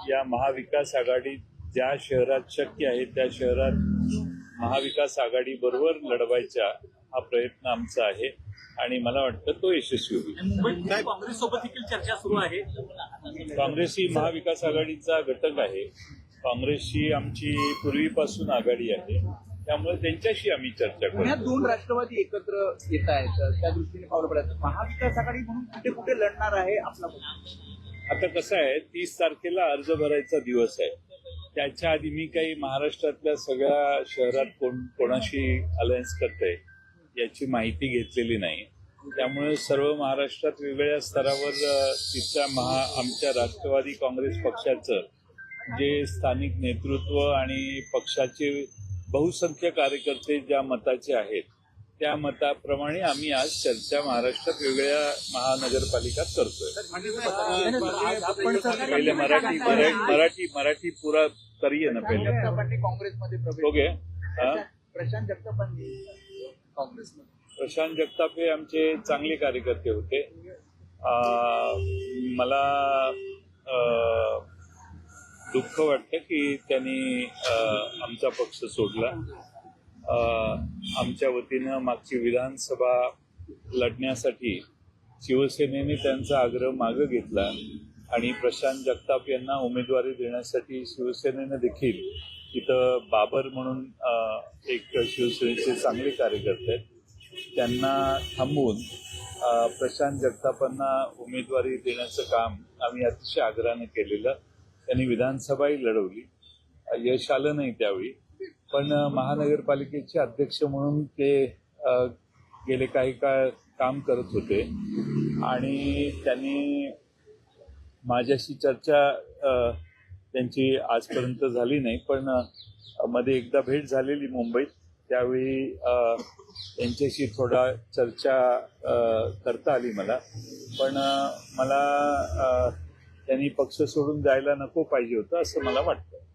या महाविकास आघाडी ज्या शहरात शक्य आहे त्या शहरात महाविकास आघाडी बरोबर लढवायचा हा प्रयत्न आमचा आहे आणि मला वाटतं तो यशस्वी होईल. मुंबईत काँग्रेस सोबत देखील चर्चा सुरू आहे. काँग्रेस ही महाविकास आघाडीचा घटक आहे. काँग्रेसची आमची पूर्वीपासून आघाडी आहे, त्यामुळे त्यांच्याशी आम्ही चर्चा पुण्यात करतो. दोन राष्ट्रवादी एकत्र येत आहेत, त्या दृष्टीने पावलं पडायचं. महाविकास आघाडी म्हणून कुठे कुठे लढणार आहे आपला पक्ष? आता कसं आहे, 30 तारखेला अर्ज भरायचा दिवस आहे. त्याच्या आधी मी काही महाराष्ट्रातल्या सगळ्या शहरात कोणाशी अलायन्स करतंय याची माहिती घेतलेली नाही. त्यामुळे सर्व महाराष्ट्रात वेगवेगळ्या स्तरावर तिथल्या आमच्या राष्ट्रवादी काँग्रेस पक्षाचं जे स्थानिक नेतृत्व आणि पक्षाचे बहुसंख्य कार्यकर्ते ज्या मताचे आहेत त्या मताप्रमाणे आम्ही आज चर्चा महाराष्ट्रात वेगवेगळ्या महानगरपालिकात करतोय. पहिले मराठी पुरा करिए ना पहिले. जगतापांनी काँग्रेसमध्ये प्रवेश ओके. प्रशांत जगतापांनी काँग्रेसमध्ये. प्रशांत जगताप हे आमचे चांगले कार्यकर्ते होते. मला दुःख वाटतं की त्यांनी आमचा पक्ष सोडला. आमच्या वतीनं मागची विधानसभा लढण्यासाठी शिवसेनेने त्यांचा आग्रह मागे घेतला आणि प्रशांत जगताप यांना उमेदवारी देण्यासाठी शिवसेनेनं देखील इथं बाबर म्हणून एक शिवसेनेचे चांगले कार्यकर्ते आहेत, त्यांना थांबवून प्रशांत जगतापांना उमेदवारी देण्याचं काम आम्ही अतिशय आग्रहाने केलेलं. त्यांनी विधानसभाही लढवली, यश आलं नाही त्यावेळी, पण महानगरपालिकेचे अध्यक्ष म्हणून ते गेले काही काळ काम करत होते आणि त्यांनी माझ्याशी चर्चा त्यांची आजपर्यंत झाली नाही, पण मध्ये एकदा भेट झालेली मुंबईत. त्यावेळी त्यांच्याशी थोडा चर्चा करता आली मला, पण मला त्यांनी पक्ष सोडून जायला नको पाहिजे होतं असं मला वाटतं.